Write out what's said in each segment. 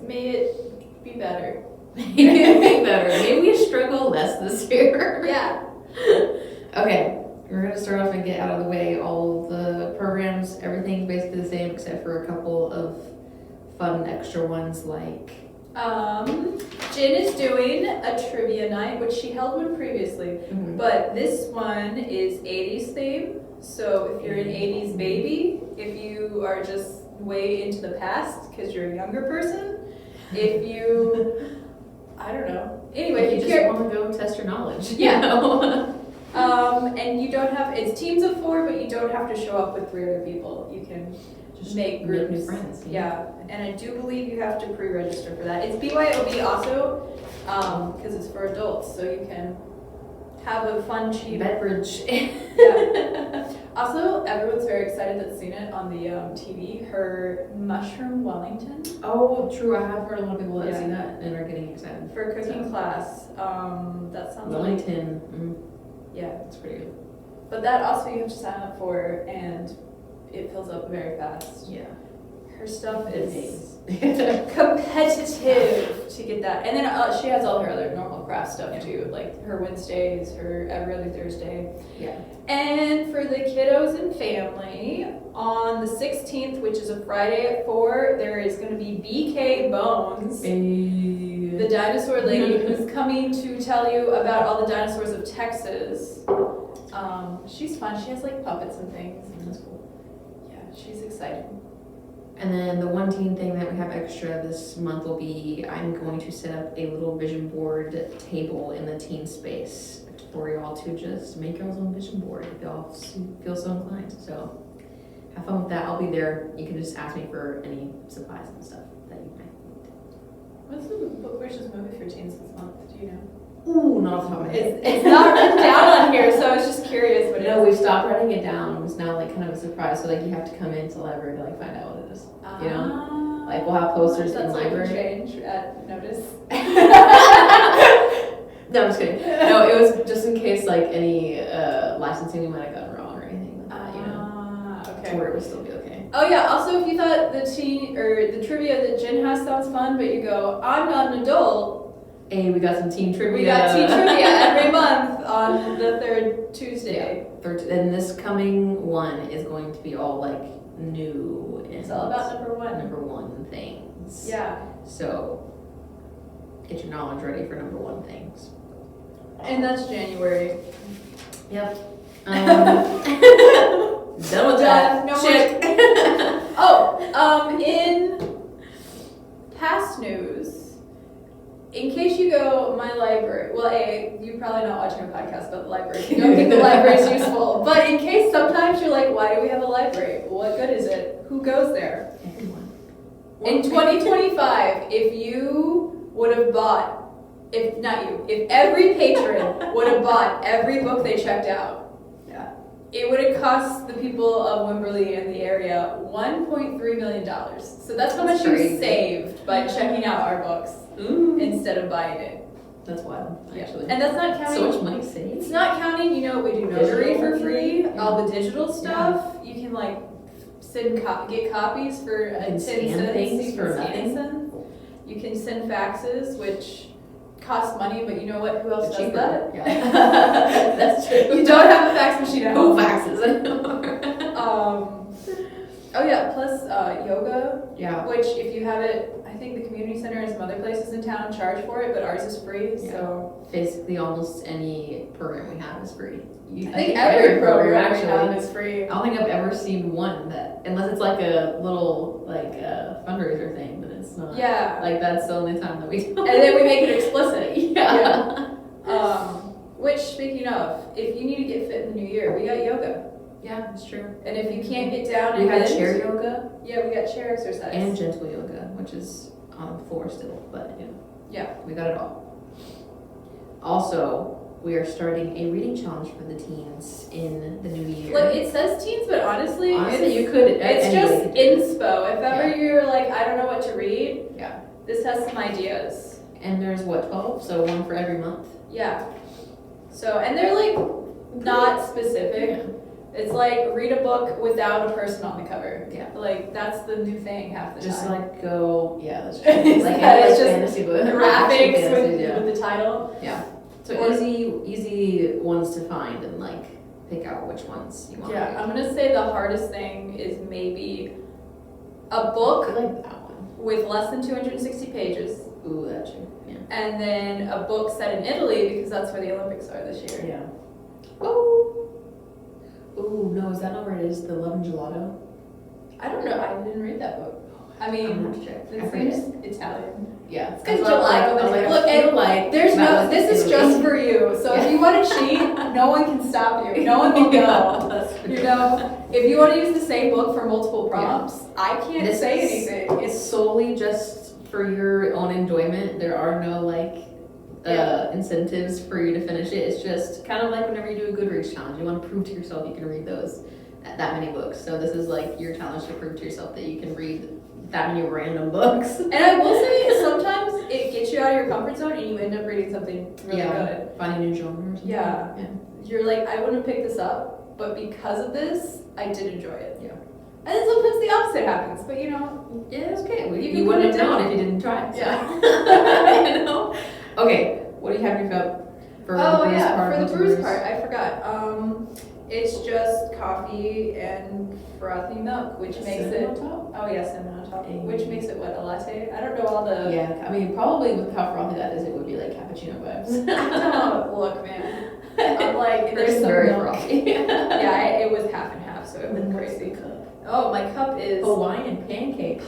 may it be better. Maybe it'd be better. Maybe we struggle less this year. Yeah. Okay, we're gonna start off and get out of the way. All the programs, everything's basically the same except for a couple of fun extra ones like. Jen is doing a trivia night, which she held one previously, but this one is 80s theme. So if you're an 80s baby, if you are just way into the past because you're a younger person, if you, I don't know. Anyway, you just want to go test your knowledge. Yeah. You know? And you don't have, it's teams of 4, but you don't have to show up with 3 other people. You can just make groups. Make new friends. Yeah, and I do believe you have to pre-register for that. It's BYOB also, because it's for adults, so you can have a fun, cheap beverage. Yeah. Also, everyone's very excited that's seen it on the TV. Her mushroom Wellington. Oh, true. I have heard a lot of people that have seen that and are getting excited. For a cooking class. That sounds Wellington. Yeah. It's pretty good. But that also you have to sign up for, and it fills up very fast. Yeah. Her stuff is competitive to get that. And then she has all her other normal craft stuff too, like her Wednesdays, her every other Thursday. Yeah. And for the kiddos and family, on the 16th, which is a Friday at 4, there is going to be BK Bones, the dinosaur lady who's coming to tell you about all the dinosaurs of Texas. She's fun. She has like puppets and things. That's cool. Yeah, she's excited. And then the one teen thing that we have extra this month will be I'm going to set up a little vision board table in the teen space for y'all to just make y'all's own vision board if y'all feel so inclined. So have fun with that. I'll be there. You can just ask me for any supplies and stuff that you might need. What's the book versus movie for teens this month? Do you know? Ooh, not off the top of my head. It's not written down on here, so I was just curious what it is. No, we stopped writing it down. It was now like kind of a surprise. So like you have to come into the library to like find out what it is. You know? Like we'll have posters in the library. Change at notice. No, I'm just kidding. No, it was just in case like any licensing we might have gotten wrong or anything like that, you know. Okay. To where it would still be okay. Oh yeah, also if you thought the trivia that Jen has sounds fun, but you go, I'm not an adult. Hey, we got some teen trivia. We got teen trivia every month on the 3rd Tuesday. Yeah. And this coming one is going to be all like new. And it's all about number one things. Yeah. So get your knowledge ready for number 1 things. And that's January. Yep. Done with that. No Check. In past news, in case you go, my library, well, you're probably not watching a podcast about the library. You don't think the library is useful. But in case sometimes you're like, why do we have a library? What good is it? Who goes there? Everyone. In 2025, if you would have bought, if every patron would have bought every book they checked out, it would have cost the people of Wimberley and the area $1.3 million. So that's how much you saved by checking out our books instead of buying it. That's wild, actually. And that's not counting. So much money saved. It's not counting, we do notary for free, all the digital stuff. You can like get copies for 10 cents. Things for nothing. You can send faxes, which cost money, but you know what? Who else does cheaper. that? Yeah. That's true. You don't have a fax machine at home. Who faxes anymore? Oh yeah, plus yoga. Yeah. Which if you have it, I think the community center and some other places in town charge for it, but ours is free. Yeah. So basically, almost any program we have is free. I think every program we have is free. I don't think I've ever seen one that, unless it's like a little fundraiser thing, but it's not. Yeah. Like that's the only time that we do. And then we make it explicit. Yeah. Which, speaking of, if you need to get fit in the new year, we got yoga. Yeah, that's true. And if you can't get down we have chair yoga. Yeah, we got chair exercise. And gentle yoga, which is on the floor still, but yeah, we got it all. Also, we are starting a reading challenge for the teens in the new year. Like it says teens, but honestly you could. It's just inspo. If ever you're like, I don't know what to read. Yeah. This has some ideas. And there's 12, so one for every month. Yeah. So and they're like not specific. It's like read a book without a person on the cover. Yeah. Like that's the new thing half the Just time. like go, yeah, that's true. It's Like that it's just fantasy book. graphics Fantasy, with the title. Yeah. So Or- easy ones to find and like pick out which ones you want. Yeah, I'm gonna say the hardest thing is maybe a I book like that one. with less than 260 pages, Ooh, that's true. Yeah. and then a book set in Italy because that's where the Olympics are this year. Yeah. Ooh, no, is that not where it is? The Love and Gelato? I don't know. I didn't read that book. I I'm mean, gonna have to check. I it forget. seems Italian. Yeah. It's good That's what gelato. I was like, Look, I feel and like there's that no. was This is Italy. just for you. So if you want to cheat, no one can stop you. No one will Yeah, know. that's true. You know, if you want to use the same book for multiple prompts, I can't This say is- anything. It's solely just for your own enjoyment. There are no like incentives for you to finish it. It's just kind of like whenever you do a Goodreads challenge. You want to prove to yourself you can read that many books. So this is like your challenge to prove to yourself that you can read that many random books. And I will say, sometimes it gets you out of your comfort zone, and you end up reading something really good. Finding a new genre or something. Yeah. Yeah. You're like, I wouldn't have picked this up, but because of this, I did enjoy it. Yeah. And then sometimes the opposite happens, but you know, Yeah, it's okay. You You can wouldn't put it have known down. if you didn't try. So. Yeah. You know? Okay, what do you have in your cup for the oh bruise yeah, part? for What's the your bruise part, I forgot. It's just coffee and frothy milk, which makes Cinnamon it. on top? Oh yeah, cinnamon on top, Hey. which makes it what, a latte? I don't know all the. Yeah, I mean, probably with how frothy that is, it would be like cappuccino vibes. Oh, look, man. I'm like, there's It's some very milk. frothy. Yeah, it was half and half, so it And was then what's crazy. the cup? Oh, my cup is Hawaiian pancake.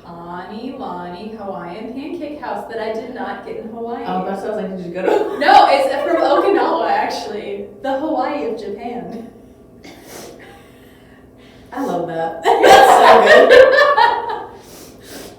Pani Lani Hawaiian Pancake House that I did not get in Hawaii. Oh, that sounds like you just go to. No, it's from Okinawa, actually. The Hawaii of Japan. I love that. That's so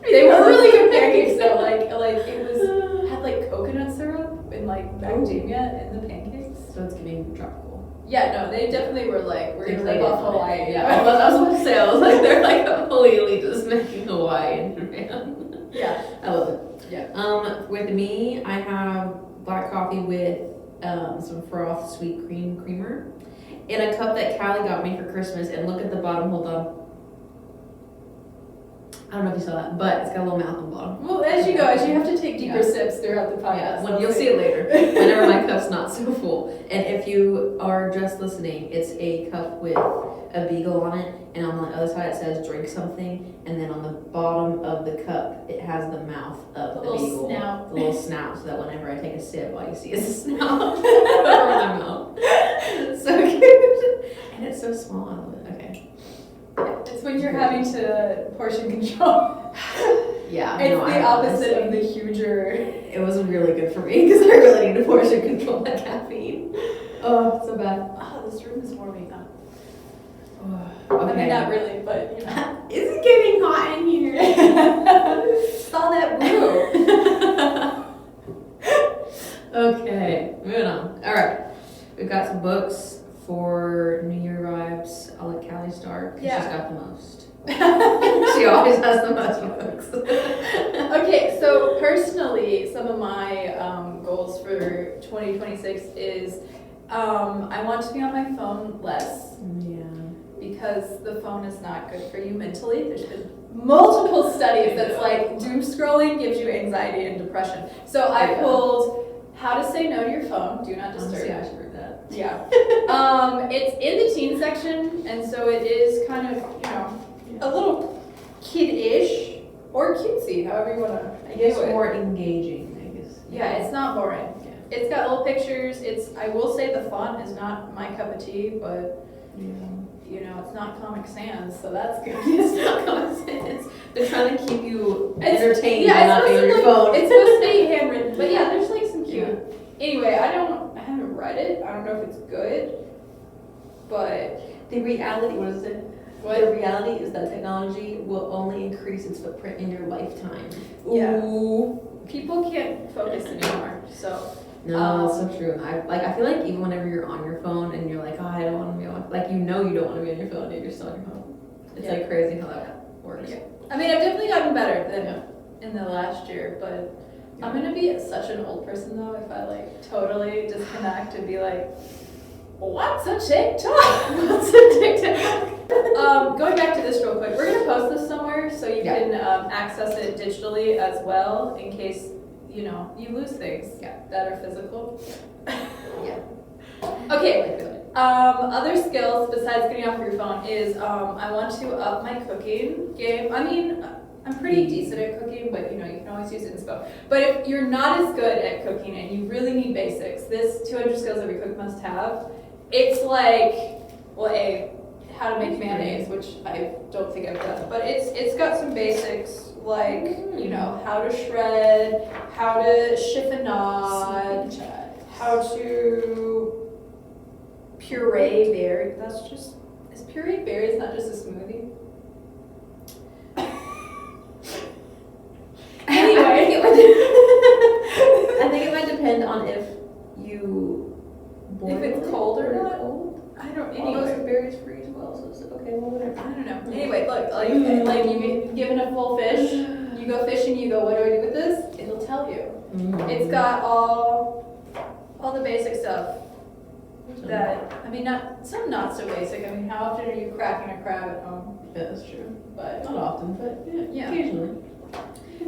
good. They were really good pancakes though. Like it was had like coconut syrup and like macadamia in the pancakes. So it's getting tropical. Yeah, no, they definitely were like, we're They gonna played rip it off on it. Hawaii. Yeah, I was about to say, I was like, they're like completely just making Hawaii in Japan. Yeah. I love it. Yeah. With me, I have black coffee with some froth sweet cream creamer in a cup that Callie got me for Christmas. And look at the bottom. Hold on. I don't know if you saw that, but it's got a little mouth on the bottom. Well, as you have to take deeper Yeah. sips throughout the podcast. Yeah, when you'll see it later. Whenever my cup's not so full. And if you are just listening, it's a cup with a beagle on it, and on the other side it says drink something, and then on the bottom of the cup it has the mouth of the little beagle. snout. The little snout, so that whenever I take a sip, all you see is the snout over my mouth. It's so cute. And it's so small, I love it. Okay. It's when you're having to portion control. Yeah, It's no, the I opposite honestly- of the huger. It wasn't really good for me because I really need to portion control my caffeine. Oh, it's so bad. Oh, this room is warming up. Okay. I mean, not really, but you know. Is it getting hot in here? Saw that brew. Okay, moving on. All right, we've got some books for New Year vibes. I'll let Callie start because Yeah. she's got the most. She always has the most books. Okay, so personally, some of my goals for 2026 is I want to be on my phone less Yeah. because the phone is not good for you mentally. There's been multiple studies that's like doom scrolling gives you anxiety and depression. So I Yeah. pulled How to Say No to Your Phone, Do Not Disturb. Honestly, I should read that. Yeah. It's in the teen section, and so it is kind of, you know, a little kid-ish or cutesy, however you want to I guess do it. more engaging, I guess. Yeah, it's not boring. Yeah. It's got little pictures. I will say the font is not my cup of tea, but Yeah. you know, it's not Comic Sans, so that's good. It's not common sense. They're trying to keep you It's- entertained yeah, by it's not being on your supposed to phone. It's supposed to be handwritten, but yeah, there's like some cute. Yeah. Anyway, I haven't read it. I don't know if it's good, but The reality, what is it? What? The reality is that technology will only increase its footprint in your lifetime. Yeah. Ooh. people can't focus anymore. So No, that's so true. I feel like even whenever you're on your phone and you're like, oh, I don't want to be on, like, you know you don't want to be on your phone, and you're still on your phone. It's Yeah. like crazy how that works. Yeah. I mean, I've definitely gotten better than Yeah. in the last year, but I'm Yeah. gonna be such an old person though if I like totally disconnect and be like, What's a TikTok? What's a TikTok? Going back to this real quick, we're gonna post this somewhere so you can access it digitally as well in case you lose things that are physical. Yeah. Okay. Other skills besides getting off your phone is I want to up my cooking game. I mean, I'm pretty decent at cooking, but you can always use inspo. But if you're not as good at cooking and you really need basics, this 200 skills every cook must have. It's like, how to make mayonnaise, which I don't think I've done, but it's got some basics like how to shred, how to chiffonade, how to puree berries. Is puree berries not just a smoothie? Anyway, I think it might depend on if you boil if it's cold or not. Cold. I don't. All those Anyway, berries freeze well, so it's okay. Well, whatever. I don't know. Anyway, look, like you get given a full fish, you go fishing, you go, what do I do with this? It'll tell you. It's got all the basic stuff. Not so basic. I mean, how often are you cracking a crab at home? Yeah, that's true. But Not often, but yeah. Occasionally.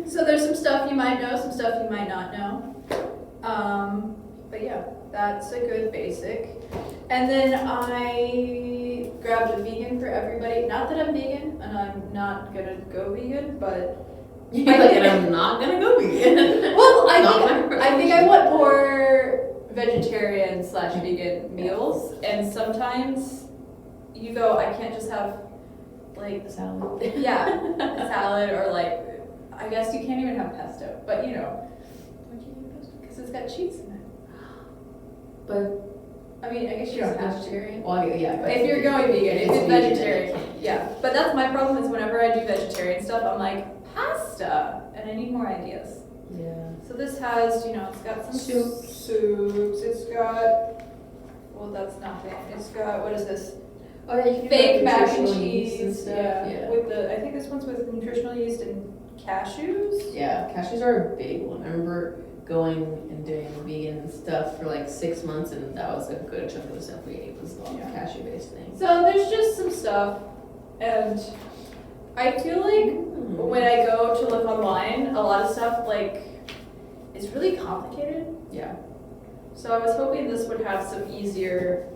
So there's some stuff you might know, some stuff you might not know. But yeah, that's a good basic. And then I grabbed a vegan for everybody. Not that I'm vegan, and I'm not gonna go vegan, but I'm not gonna go vegan. well, I think I want more vegetarian/vegan meals, and sometimes you go, I can't just have like Salad. a salad or like, I guess you can't even have pesto, but Why can't you have pesto? because it's got cheese in it. But I mean, I guess you're not vegetarian. well, yeah. But if you're going vegan, if it's vegan, vegetarian, yeah. But that's my problem is whenever I do vegetarian stuff, I'm like, pasta, and I need more ideas. Yeah. So this has, it's got some soups. It's got, well, that's nothing. It's got, what is this? Oh yeah, you can Fake do mac and nutritional yeast and cheese. stuff. Yeah. With I think this one's with nutritional yeast and cashews. Yeah, cashews are a big one. I remember going and doing vegan stuff for like 6 months, and that was a good chunk of the stuff we ate was all cashew-based things. So there's just some stuff, and I feel like when I go to look online, a lot of stuff like is really complicated. Yeah. So I was hoping this would have some easier.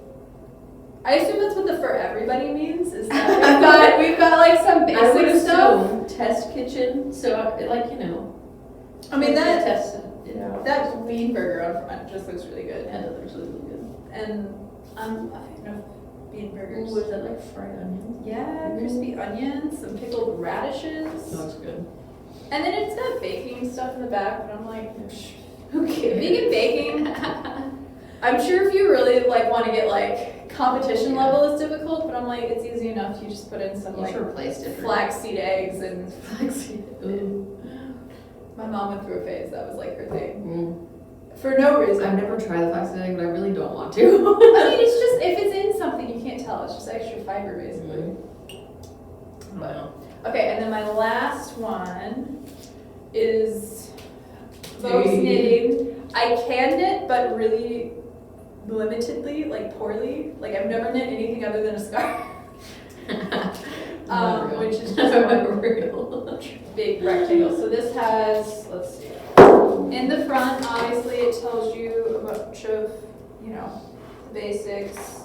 I assume that's what the for everybody means. Is that we've got like some I would basic stuff. assume test kitchen, so I mean that test that bean burger on front just looks really good, that does look really good. and I'm a fan of bean burgers. Ooh, is that like fried onions? Yeah, crispy onions, some pickled radishes. Looks good. And then it's got baking stuff in the back, but I'm like, who cares? Vegan baking. I'm sure if you really want to get competition level is difficult, but I'm like, it's easy enough. You just put in some flaxseed eggs and flaxseed. Ooh. My mom went through a phase that was her thing. For no reason. I've never tried the flaxseed egg, but I really don't want to. I mean, it's just if it's in something, you can't tell. It's just extra fiber, basically. Wow. Okay, and then my last one is Vogue knitting. I can knit, but really limitedly, poorly. I've never knit anything other than a scarf. Which is just one real big rectangle. So this has, let's see. In the front, obviously, it tells you a bunch of, the basics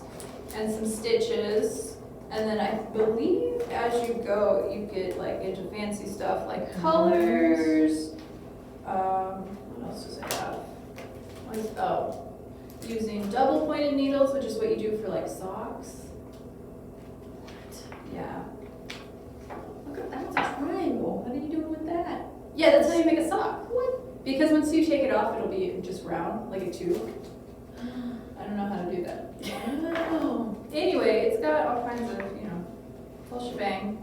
and some stitches. And then I believe as you go, you get into fancy stuff like colors. What else does it have? Using double pointed needles, which is what you do for socks. Yeah. Look at that, it's a triangle. What are you doing with that? Yeah, that's how you make a sock. What? Because once you take it off, it'll be just round, like a tube. I don't know how to do that. Wow. Anyway, it's got all kinds of, full shebang.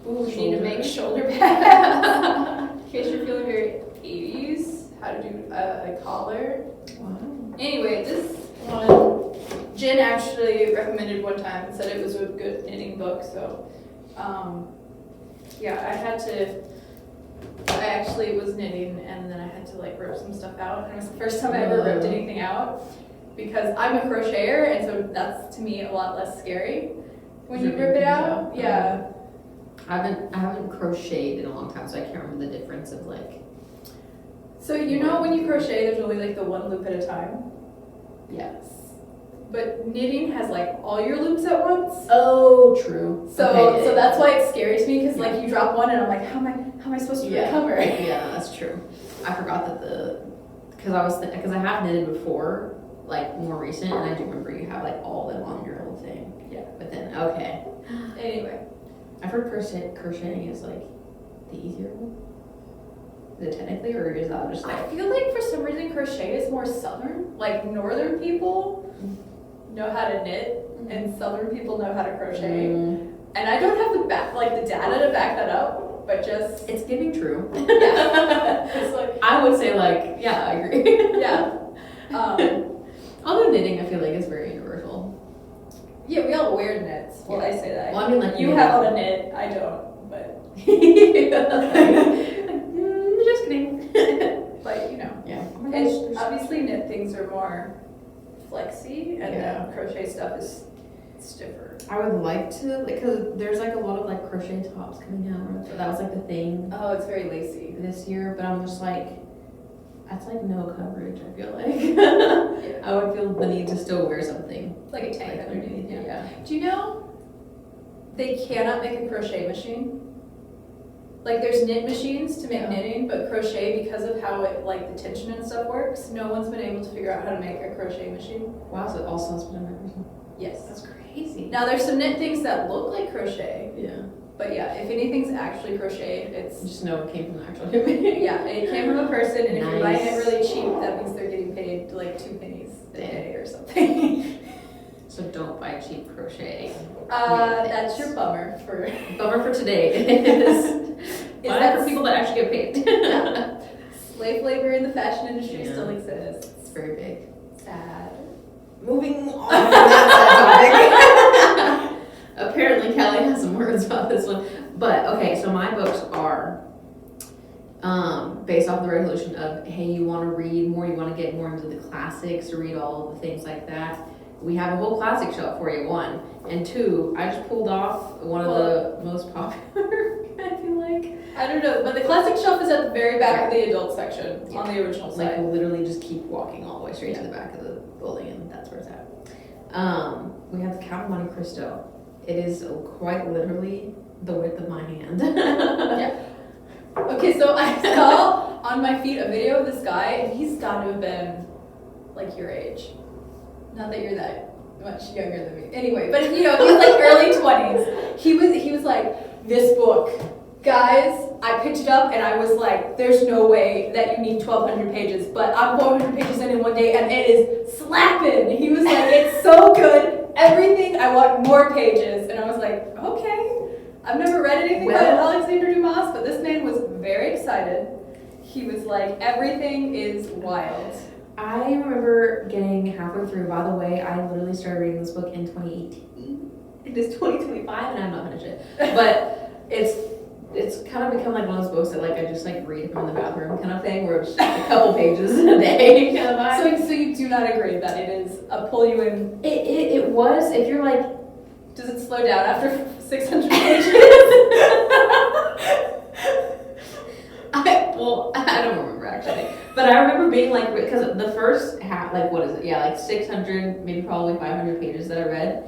Ooh, You need to make shoulder pads. In case you're feeling very 80s, how to do a collar. Wow. Anyway, this one, Jen actually recommended one time and said it was a good knitting book, so, I actually was knitting and then I had to rip some stuff out, and it was the first time I ever ripped anything out. because I'm a crocheter, and so that's to me a lot less scary when you Ripping rip it things out. out. Yeah. I haven't crocheted in a long time, so I can't remember the difference of like. So you know when you crochet, there's only like the one loop at a time. Yes. But knitting has like all your loops at once. Oh, true. So Okay, so that's why it's scary to me, because Yeah. like you drop one and I'm like, how am I supposed to recover? Yeah, that's true. I forgot that because I have knitted before, like more recent, and I do remember you have like all them on your little thing. Yeah. But then okay, Anyway, I've heard crocheting is like the easier one. Is it technically, or is that just I like? feel like for some reason crochet is more southern. Like northern people know how to knit, and southern people know how to crochet. And I don't have the data to back that up, but just It's giving true. yeah. It's like I would say like, yeah, I agree. yeah. Although knitting, I feel like is very universal. Yeah, we all wear knits. Well, Yeah. I say that. Well, I mean, like, you knitting. have on a knit, I don't, but Just kidding. like, you know. Yeah. And obviously knit things are more flexy, and Yeah. then crochet stuff is stiffer. I would like to, because there's like a lot of like crochet tops coming out. That was like the thing Oh, it's very lacy. this year, but I'm just like, that's like no coverage, I feel like. Yeah. I would feel the need to still wear something. Like a tank like underneath, yeah. Yeah. Do you know they cannot make a crochet machine? Like there's knit machines to make Yeah. knitting, but crochet, because of how it like the tension and stuff works, no one's been able to figure out how to make a crochet machine. Wow, so it also has been a person. Yes. That's crazy. Now there's some knit things that look like crochet, Yeah. but yeah, if anything's actually crocheted, it's Just know it came from the actual human. yeah, it came from a person, and if you're buying it Nice. really cheap, that means they're getting paid like 2 pennies a Damn. day or something. So don't buy cheap crochet. That's your bummer for. Bummer for today is buy that for people that actually get paid. Yeah. Slave labor in the fashion industry Yeah. still exists. It's very big. Sad. Moving on from that topic. Apparently Kelly has some words about this one. But okay, so my books are based off the resolution of, hey, you want to read more, you want to get more into the classics, read all of the things like that. We have a whole classic shelf for you, 1. And 2, I just pulled off one of the most popular, I feel like. I don't know, but the classic shelf is at the very back of the adult section on the original Like side. literally just keep walking all the way straight to the back of the building, and that's where it's at. We have the Count of Monte Cristo. It is quite literally the width of my hand. Yeah. Okay, so I saw on my feed a video of this guy, and he's got to have been like your age. Not that you're that much younger than me. Anyway, but you know, he's like early 20s. He was like, this book, guys, I picked it up and I was like, there's no way that you need 1,200 pages, but I'm 400 pages in one day and it is slapping. He was like, it's so good, everything, I want more pages. And I was like, okay. I've never read anything by Alexandre Dumas, but this man was very excited. He was like, everything is wild. I remember getting halfway through. By the way, I literally started reading this book in 2018. It is 2025 and I'm not finished it. But it's kind of become like one of those books that like I just like read from the bathroom kind of thing, where it's a couple pages a day kind of vibe. So you do not agree that it is a pull you in? It was, if you're like, Does it slow down after 600 pages? I don't remember actually, but I remember being like, because the first half, like what is it? Yeah, like 600, maybe probably 500 pages that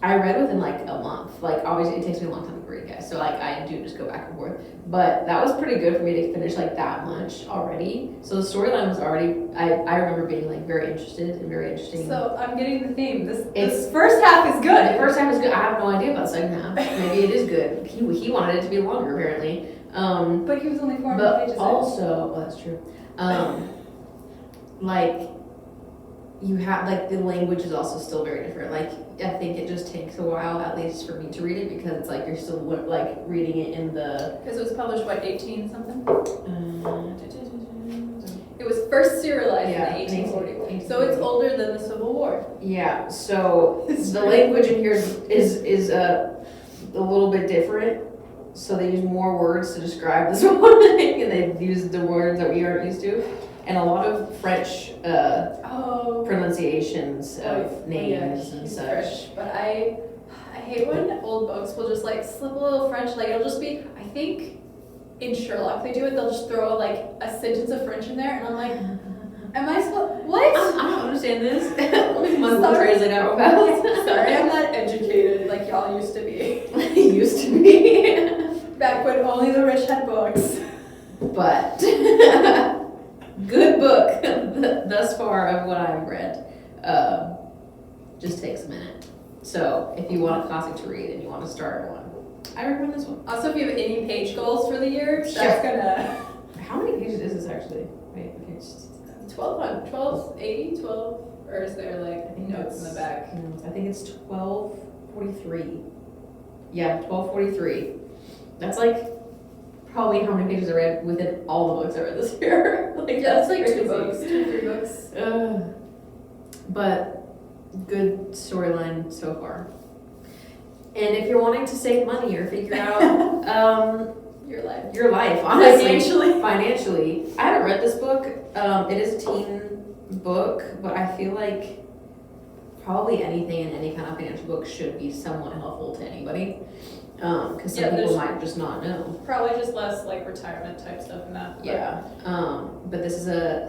I read within like a month. Like obviously it takes me a long time to read, guys, so like I do just go back and forth. But that was pretty good for me to finish like that much already. So the storyline was already, I remember being like very interested and very interesting. So I'm getting the theme. This first half is good. The first half is good. I have no idea about the second half. Maybe it is good. He wanted it to be longer apparently. But he was only 400 But pages in. also, well, that's true. Like you have like the language is also still very different. Like I think it just takes a while, at least for me to read it, because it's like you're still like reading it in the. Because it was published what, 18 something? It was first serialized Yeah, in the 1840s. 1840. So it's older than the Civil War. Yeah. So the language in here is a little bit different. So they use more words to describe this one thing, and they use the words that we aren't used to. and a lot of French pronunciations of names and he's such. French, but I hate when old books will just like slip a little French. Like it'll just be, I think in Sherlock they do it. They'll just throw like a sentence of French in there, and I'm like, am I supposed what? I don't understand this. Let me translate out fast. Sorry, I'm not educated like y'all used to be. Used to be. Back when only the rich had books. But good book thus far of what I've read. Just takes a minute. So if you want a classic to read and you want to start one, I recommend this one. Also, if you have any page goals for the year, that's gonna. How many pages is this actually? Wait, okay. 1280, or is there like notes in the back? I think it's 1243. Yeah, 1243. That's like probably how many pages I read within all the books I read this year. Like Yeah, that's like crazy. 2 books, 2-3 books. But good storyline so far. And if you're wanting to save money or figure out Your life, honestly, financially, I haven't read this book. It is a teen book, but I feel like probably anything in any kind of financial book should be somewhat helpful to anybody. Because some people might just not know. Probably just less like retirement type stuff in that. Yeah. But this is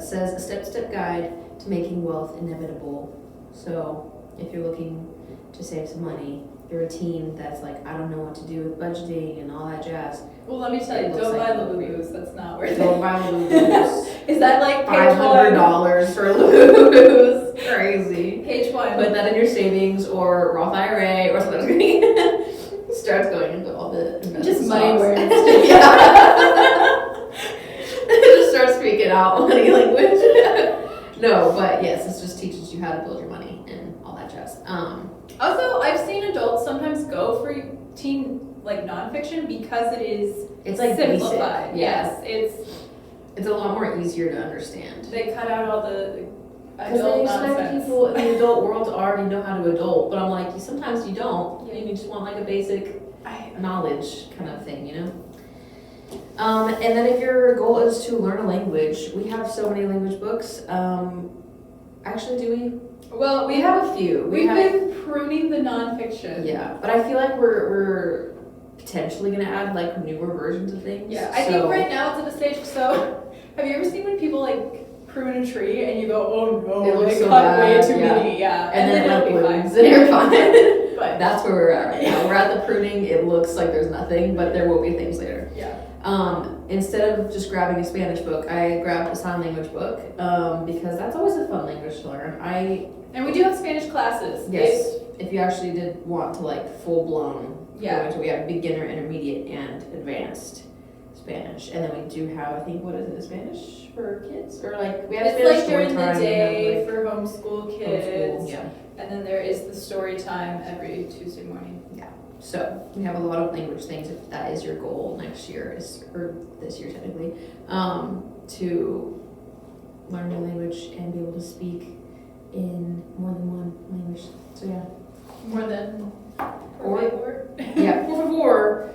says a step-to-step guide to making wealth inevitable. So if you're looking to save some money, you're a teen that's like, I don't know what to do with budgeting and all that jazz. Well, let me tell you, don't buy Lulu's. That's not worth it. Don't buy Lulu's. Is that like $500 for Lulu's? Crazy. Page 1. Put that in your savings or Roth IRA or something. Starts going into all the just money words. Yeah. Just start speaking out money language. No, but yes, this just teaches you how to build your money and all that jazz. Also, I've seen adults sometimes go for teen like nonfiction because it's like simplified. Basic. Yeah. Yes, it's a lot more easier to understand. They cut out all the because they expect people in the adult world to already know how to adult, but I'm like, sometimes you don't. Yeah. You just want like a basic knowledge kind of thing, you know? And then if your goal is to learn a language, we have so many language books. Actually, do we? Well, We have a few. We've been pruning the nonfiction. Yeah, but I feel like we're potentially gonna add like newer versions of things. Yeah, I think right now it's at a stage. So, have you ever seen when people like prune a tree and you go, oh no, it looks they so cut bad. way too many, yeah, and then it'll it be fine. blooms and you're fine. But that's where we're at right now. We're at the pruning. It looks like there's nothing, but there will be things later. Yeah. Instead of just grabbing a Spanish book, I grabbed a sign language book because that's always a fun language to learn. And we do have Spanish classes. Yes, if you actually did want to like full blown. Yeah. We have beginner, intermediate, and advanced Spanish, and then we do have, I think, what is it, Spanish for kids, or like we have It's Spanish like during the story time, day like, for homeschool kids. homeschool, yeah. And then there is the story time every Tuesday morning. Yeah. So we have a lot of language things if that is your goal next year, or this year technically, to learn a language and be able to speak in more than one language. So yeah. More than Or yeah, por favor,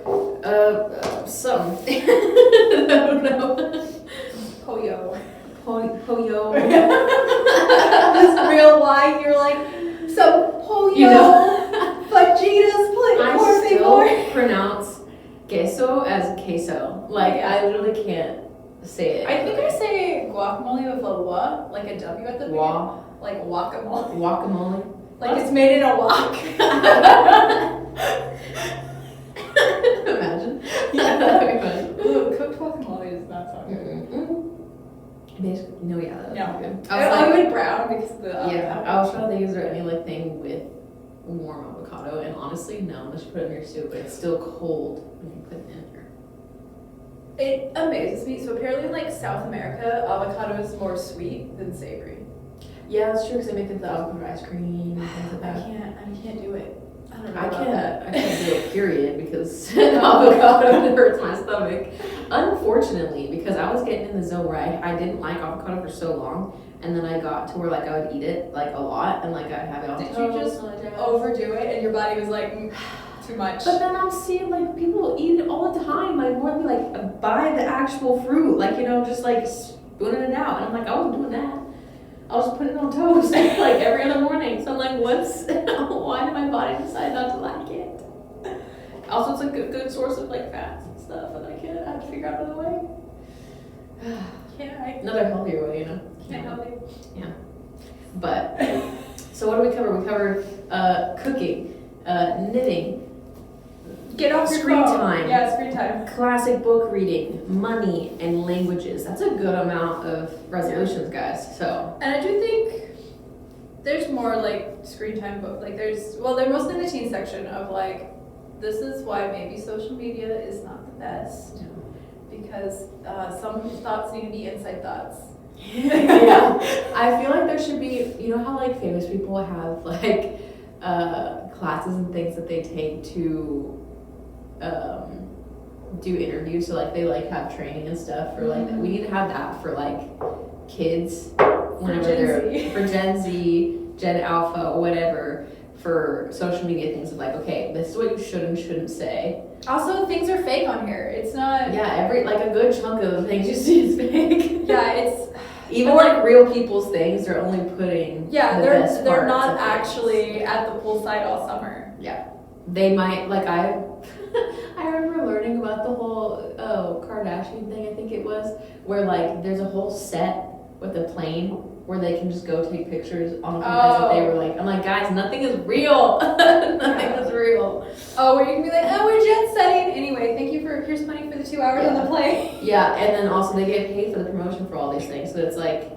some. I don't know. Pollo. Pollo. This real white, you're like, some pollo, You know, fajitas, I por still favor. pronounce queso as queso. Like I literally can't say it. I think I say guacamole with a wa, like a W at the beginning. Wa. Like guacamole. Guacamole. Like it's made in a wok. Imagine. Yeah. That'd be funny. Ooh, cooked guacamole does not sound good. Basically, no, yeah, that would be good. I would brown because of the Yeah, I was trying to think, is there any like thing with warm avocado? And honestly, no, unless you put it in your soup, but it's still cold when you put it in there. It amazes me. So apparently, like South America, avocado is more sweet than savory. Yeah, that's true because they make it the avocado ice cream and things like I that. can't do it. I don't know I about that. can't do it, period, because avocado hurts my stomach. Unfortunately, because I was getting in the zone where I didn't like avocado for so long, and then I got to where like I would eat it like a lot, and like I'd have it on Did toast. you just overdo it and your body was like, too much? But then I'm seeing like people eat it all the time, like more than like buy the actual fruit, like you know, just like booning it out. And I'm like, I wasn't doing that. I was putting it on toast like every other morning. So I'm like, why did my body decide not to like it? Also, it's a good source of like fats and stuff, and I have to figure out another way. Another healthier way, you know. Can't help you. Yeah. But so what do we cover? We covered cooking, knitting, Get off your screen phone. time. Yeah, screen time. Classic book reading, money, and languages. That's a good amount of resolutions, guys. So. And I do think there's more like screen time book. Like they're mostly in the teen section of like, this is why maybe social media is not the best. Because some thoughts need to be inside thoughts. Yeah. I feel like there should be, you know how like famous people have like classes and things that they take to do interviews, so like they like have training and stuff for like we need to have that for like kids whenever they're for Gen Z, Gen Alpha, whatever, for social media things of like, okay, this is what you should and shouldn't say. Also, things are fake on here. It's not. Yeah, a good chunk of the things you see is fake. Yeah, it's even like real people's things. They're only putting they're not actually at the poolside all summer. Yeah, they might like I remember learning about the whole Kardashian thing. I think it was where like there's a whole set with a plane where they can just go take pictures on the as if they were like, I'm like, guys, nothing is real. Nothing is real. Oh, where you can be like, oh, we're jet setting. Anyway, here's money for the 2 hours on the plane. Yeah, and then also they get paid for the promotion for all these things. So it's like,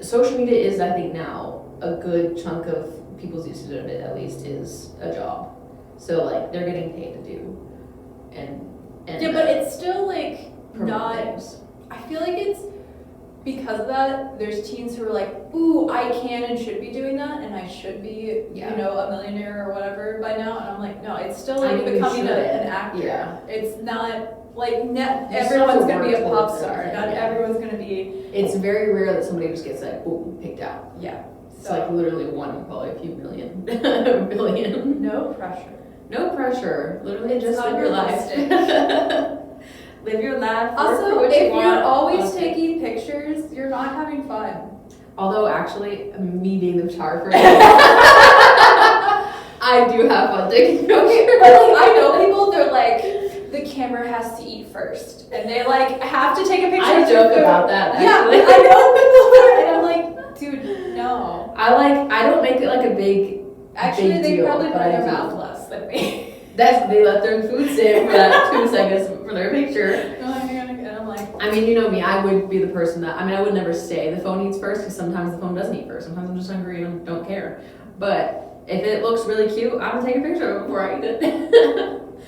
social media is, I think now, a good chunk of people's usage of it, at least, is a job. So like, they're getting paid to do. And yeah, but it's still like not, things. I feel like it's, because of that, there's teens who are like, ooh, I can and should be doing that, and I should be, you know, a millionaire or whatever by now. And I'm like, no, it's still like becoming an actor. Yeah. It's not like everyone's going to be a pop star. Not everyone's going to be. It's very rare that somebody just gets like, boom, picked out. Yeah. It's like literally one in probably a few million. Billion. No pressure. No pressure. Literally just live your unrealistic. life. Live your life. Also, if you're always taking pictures, you're not having fun. Although, actually, me being the photographer, I do have fun taking pictures. Okay, but like, I know people, they're like, the camera has to eat first. And they like have to take a picture. I joke about that, actually. Yeah, I know people are, and I'm like, dude, no. I don't make it like a big Actually, big they deal, probably put but their I do. mouth less than me. They let their food sit for that 2 seconds for their picture. And I'm like, I mean, you know me, I would be the person that, I would never say the phone eats first, because sometimes the phone doesn't eat first. Sometimes I'm just hungry and don't care. But if it looks really cute, I'm gonna take a picture of it before I eat it.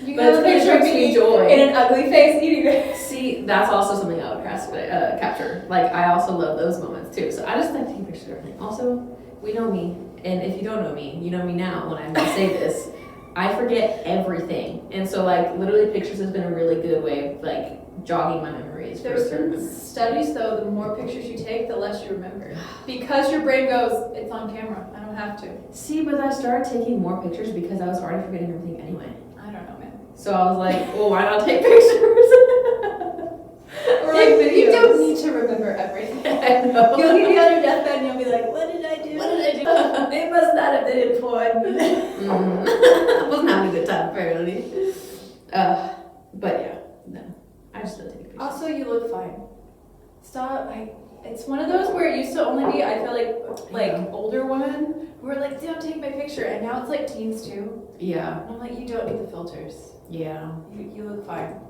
you got a picture of me joy. in an ugly face eating it. See, that's also something I would capture. Like, I also love those moments too. So I just like taking pictures of everything. Also, we know me, and if you don't know me, you know me now when I say this. I forget everything. And so, like, literally pictures has been a really good way of, like, jogging my memories. There's certain studies, though, the more pictures you take, the less you remember. Because your brain goes, it's on camera. I don't have to. See, but I started taking more pictures because I was already forgetting everything anyway. I don't know, man. So I was like, well, why not take pictures? Or like videos. You don't need to remember everything. I know. You'll be on your deathbed and you'll be like, what did I do? What did I do? They must not have been in porn. I wasn't having a good time, apparently. But yeah, no. I just don't take pictures. Also, you look fine. Stop. It's one of those where it used to only be, I feel like older women who were like, don't take my picture. And now it's like teens too. Yeah. And I'm like, you don't need the filters. Yeah. You look fine.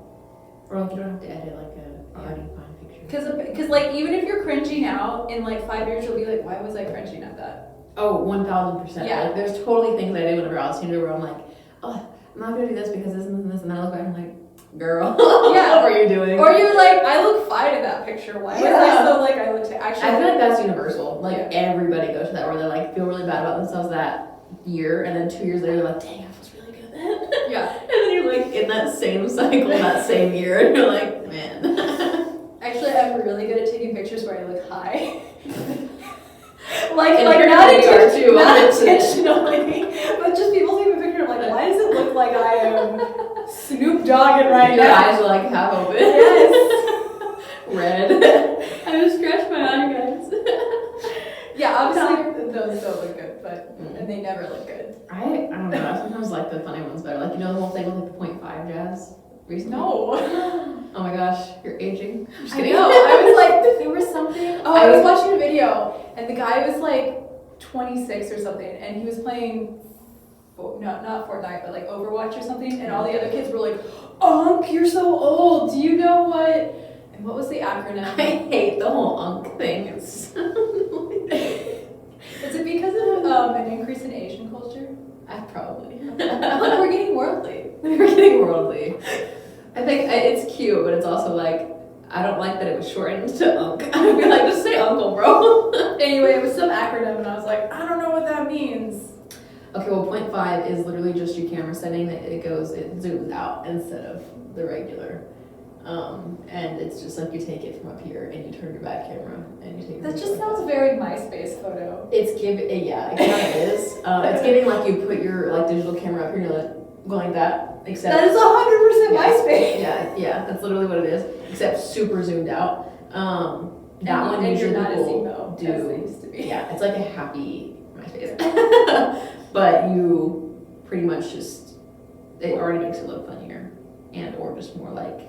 Or like you don't have to edit like a already fine picture. Because like even if you're cringy now, in like 5 years you'll be like, why was I cringing at that? Oh, 1000%. Yeah. Like there's totally things I do whenever I was teenager where I'm like, oh, I'm not gonna do this because this and this, and then I look back and I'm like, girl, yeah. What were you doing? Or you're like, I look fine in that picture. Why was I so like I looked actually? I feel like that's universal. Like everybody goes to that where they like feel really bad about themselves that year, and then 2 years later they're like, dang, I was really good then. Yeah. And then you're like in that same cycle that same year, and you're like, man. Actually, I'm really good at taking pictures where I look high. And like you're not too, not intentionally, but just people take a picture. I'm like, why does it look like I am Snoop Dogging right Your now? eyes are like half open. Yes. Red. I just scratched my eye, guys. Yeah, obviously those don't look good, but and they never look good. I don't know. I sometimes like the funny ones better. Like, you know the whole thing with like the 0.5 jazz recently? No. Oh my gosh, you're aging. I'm just I kidding. know. I was like, there was something. Oh, I was watching a video, and the guy was like 26 or something, and he was playing, not Fortnite, but like Overwatch or something, and all the other kids were like, "Unc, you're so old. Do you know what?" And what was the acronym? I hate the whole unk thing. It's Is it because of an increase in Asian culture? probably. Look, we're getting worldly. We're getting worldly. I think it's cute, but it's also like, I don't like that it was shortened to unk. I'd be like, just say uncle, bro. Anyway, it was some acronym, and I was like, I don't know what that means. Okay, well, 0.5 is literally just your camera setting that it zooms out instead of the regular. And it's just like you take it from up here and you turn your back camera and you take it. That just sounds very MySpace photo. It's giving, yeah, it kind of is. It's giving like you put your like digital camera up here and you're like going like that. Except That is 100% MySpace. Yeah, that's literally what it is. Except super zoomed out. That one usually not as people emo do. as they used to be. Yeah, it's like a happy MySpace. But you pretty much just, it already makes it look funnier and or just more like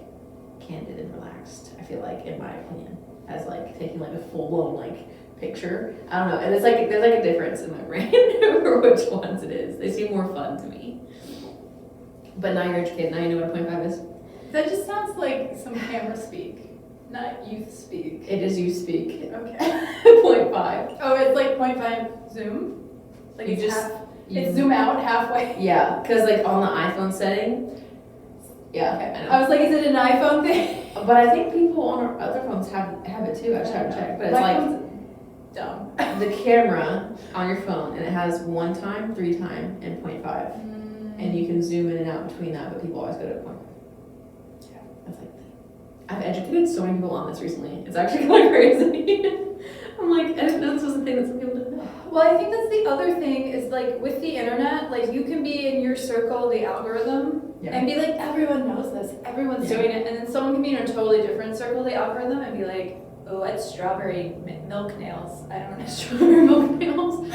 candid and relaxed, I feel like, in my opinion, as like taking like a full-blown like picture. I don't know, and it's like there's like a difference in my brain for which ones it is. They seem more fun to me. But now you're educated, now you know what a 0.5 is. That just sounds like some camera speak, not youth speak. It is you speak. Okay. 0.5. Oh, it's like 0.5 zoom? Like You it's just- it's zoom out halfway? Yeah, because like on the iPhone setting, yeah, Okay. I know. I was like, is it an iPhone thing? But I think people on our other phones have it too. I just haven't checked. But it's My like phone's dumb. the camera on your phone, and it has 1 time, 3 time, and 0.5. And you can zoom in and out between that, but people always go to 0.5. Yeah. That's like, I've educated so many people on this recently. It's actually kind of crazy. I'm like, I didn't know this was a thing that some people didn't know. Well, I think that's the other thing is like with the internet, like you can be in your circle, the algorithm, and be like, everyone knows this, everyone's doing it, and then someone can be in a totally different circle, the algorithm, and be like, oh, it's strawberry milk nails. I don't know strawberry milk nails.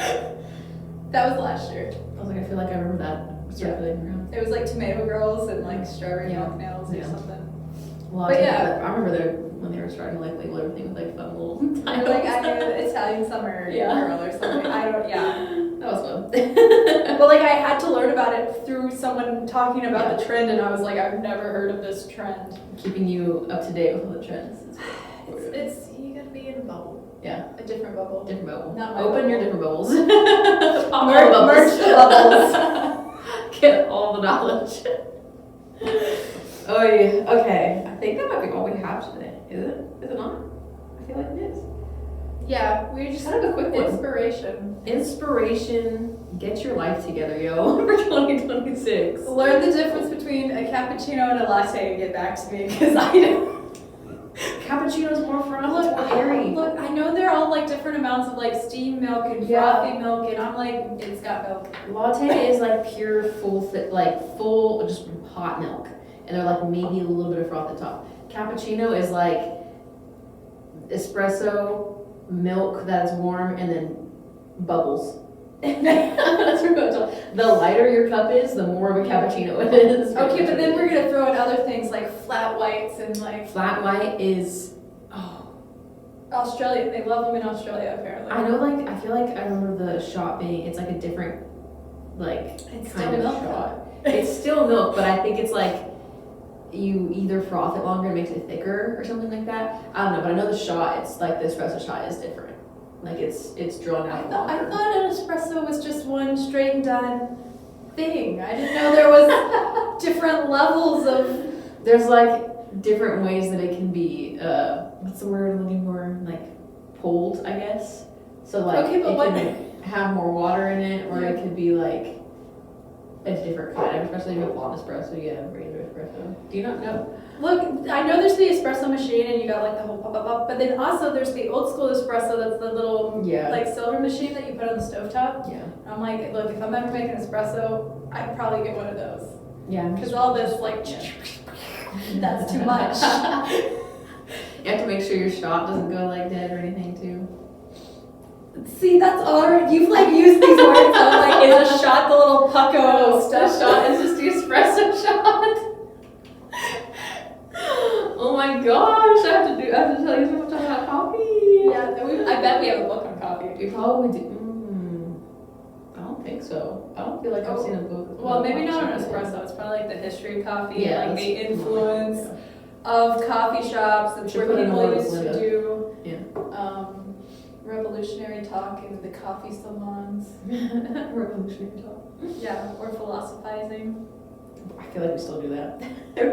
That was last year. I was like, I feel like I remember that circulating around. It was like tomato girls and like strawberry Yeah. milk nails or Yeah. something. Well, But I remember when they were starting to like label everything with like fun little I titles. like I knew Italian summer girl or something. I don't. Yeah. That was fun. But like I had to learn about it through someone talking about the trend, and I was like, I've never heard of this trend. Keeping you up to date with all the trends. It's you gotta be in a bubble. Yeah. A different bubble. Different bubble. Not my Open your bubble. different bubbles. Pop all the Merge the bubbles. Get all the knowledge. Oh yeah. Okay. I think that might be all we have today. Is it? Is it not? I feel like it is. Yeah, we just Kind of a quick one. inspiration. Inspiration. Get your life together, yo, for 2026. Learn the difference between a cappuccino and a latte and get back to me because I don't. Cappuccino's more fun. Look, It's more airy. look, I know they're all like different amounts of like steamed milk and frothy milk, and I'm like, it's got milk. Latte is like pure full just hot milk, and they're like maybe a little bit of froth at the top. Cappuccino is like espresso, milk that's warm, and then bubbles. That's pretty much all. The lighter your cup is, the more of a cappuccino it is. Okay, but then we're gonna throw in other things like flat whites and like Flat white is Australia. They love them in Australia apparently. I know, like I feel like I remember the shot being it's like a different like It's kind still of milk. shot. It's still milk, but I think it's like you either froth it longer and makes it thicker or something like that. I don't know, but I know the shot, it's like the espresso shot is different. Like it's drawn out I longer. thought an espresso was just one straight and done thing. I didn't know there was different levels of. There's like different ways that it can be. What's the word I'm looking for? Like pulled, I guess. So like Okay, but it what- can have more water in it, or it could be like a different kind of, especially if you have blonde espresso, you have regular espresso. Do you not know? Look, I know there's the espresso machine and you got like the whole pop, but then also there's the old school espresso that's the little Yeah. like silver machine that you put on the stovetop. Yeah. I'm like, look, if I'm ever making espresso, I'd probably get one of those. Yeah. Because all this like, that's too much. You have to make sure your shot doesn't go like dead or anything too. See, that's already, you've like used these words, so I'm like, is a shot the little pucko stuff? Shot is just the espresso shot. Oh my gosh, I have to tell you so much about coffee. Yeah, I bet we have a book on coffee. We probably do. I don't think so. I don't feel like I've seen a book. Well, maybe not on espresso. It's probably like the history of coffee, Yeah, like the that's- influence of coffee shops and Should where put it people on used to Linda. do Yeah. revolutionary talk in the coffee salons. Revolutionary talk. Yeah, or philosophizing. I feel like we still do that.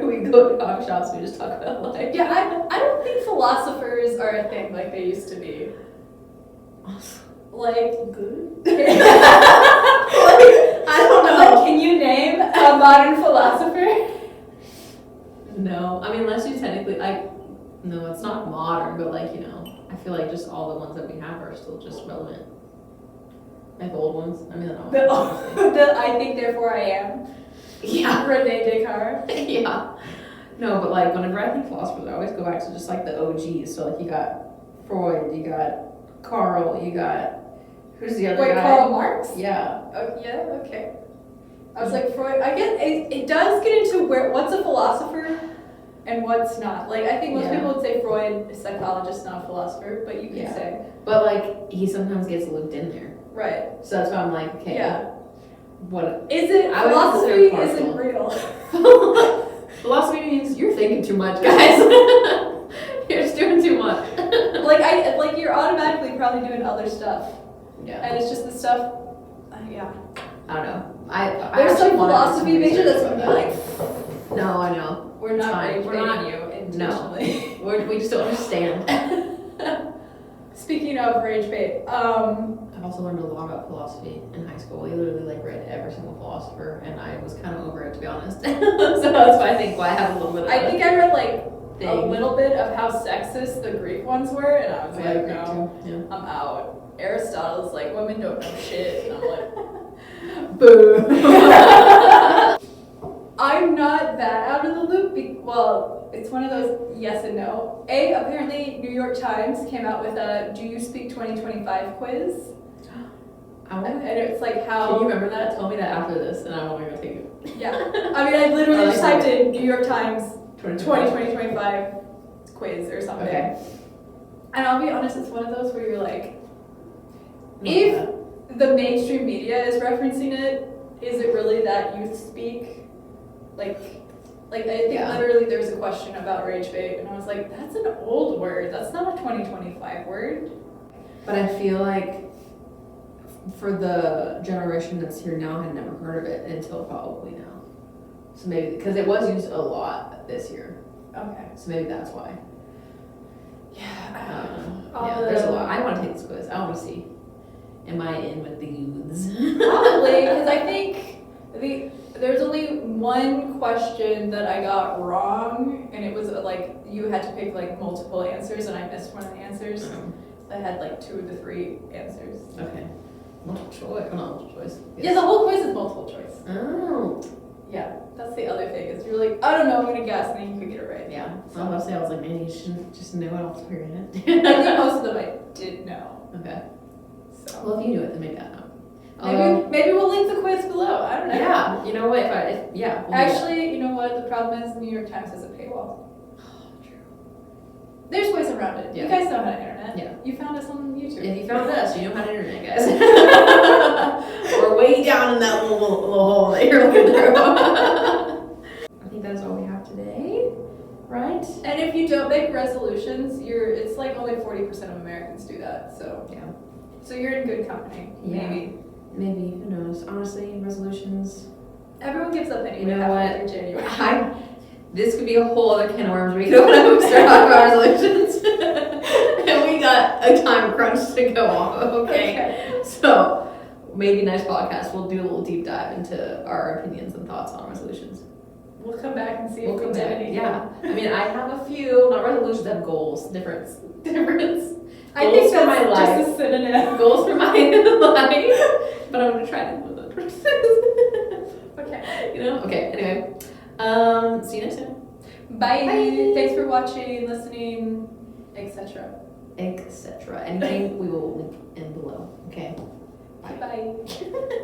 We go to coffee shops, we just talk about life. Yeah, I don't think philosophers are a thing like they used to be. Like, Good. I don't know. Like, can you name a modern philosopher? No, I mean unless you technically no, it's not modern, but like I feel like just all the ones that we have are still just relevant. Like the old ones. I mean, I think therefore I am. yeah, Rene Descartes. yeah. No, but like whenever I think philosophers, I always go back to just like the OGs. So like you got Freud, you got Carl, you got who's the other Wait, guy? Karl Marx? Yeah. Oh, yeah, okay. I was like, Freud, I guess it does get into what's a philosopher and what's not. Like, I think most Yeah. people would say Freud is a psychologist, not a philosopher, but you can Yeah. say. But like he sometimes gets looped in there. Right. So that's why I'm like, okay, Yeah. what Is it, I would philosophy consider isn't partial. real. philosophy means you're thinking too much, guys. You're just doing too much. like you're automatically probably doing other stuff. Yeah. And it's just the stuff, yeah. I don't know. I There's actually some wanted to do philosophy major research that's about gonna be that. like, No, I know. we're not fine. ready We're not- you intentionally. We just don't understand. Speaking of rage bait, I've also learned a lot about philosophy in high school. We literally like read every single philosopher, and I was kind of over it to be honest. So that's why I have a little bit of I think I read like thing. a little bit of how sexist the Greek ones were, and I was Yeah, like, Greek no, too. I'm out. Aristotle's like, women don't know shit, and I'm like, Boo. I'm not that out of the loop. Well, it's one of those yes and no. Apparently New York Times came out with a Do You Speak 2025 quiz, and it's like how. Can you remember that? Tell me that after this, and I want to go take it. Yeah, I mean, I literally just typed in New York Times 2025. 2025 quiz or something. Okay. And I'll be honest, it's one of those where you're like, Not if bad. the mainstream media is referencing it, is it really that youth speak? Like I think Yeah. literally there's a question about rage bait, and I was like, that's an old word. That's not a 2025 word. But I feel like for the generation that's here now, had never heard of it until probably now. So maybe because it was used a lot this year, Okay. so maybe that's why. Yeah. Yeah, there's a lot. I want to take this quiz. I want to see. Am I in with the youths? Probably, because I think there's only one question that I got wrong, and it was like you had to pick like multiple answers, and I missed one of the answers. So I had like 2 of the 3 answers. Okay. Multiple choice. Oh, not multiple choice. Yeah, the whole quiz is multiple choice. Oh. Yeah, that's the other thing. Is you're like, I don't know, I'm gonna guess, and then you could get it right. Yeah. I was about to say, I was like, man, you shouldn't just know it off the top of your head. I think most of them I did know. Okay. So Well, if you knew it, then maybe I know. maybe we'll link the quiz below. I don't know. Yeah. You know what? If yeah. we'll do that. Actually, you know what? The problem is New York Times has a paywall. There's ways around it. Yeah. You guys know how to internet. Yeah. You found us on YouTube. If you found us, you know how to internet, guys. We're way down in that little hole that you're looking through. I think that's all we have today, right? And if you don't make resolutions, it's like only 40% of Americans do that. So Yeah. So you're in good company. Yeah. Maybe. Maybe, who knows? Honestly, resolutions. Everyone gives up anyway. You know halfway what? through January. This could be a whole other can of worms we could open up and start talking about resolutions. And we got a time crunch to go off of, okay? So, maybe next podcast we'll do a little deep dive into our opinions and thoughts on resolutions. We'll come back and see We'll if we come did back. anything. Yeah. I mean, I have a few, not resolutions, I have goals. Difference. I Goals think for that's my life. just a synonym. Goals for my life. But I'm going to try to live those. Okay. You know? Okay, anyway. See you next time. Bye. Bye. Thanks for watching, listening. etc. etc. Anything we will link in below. Okay. Bye.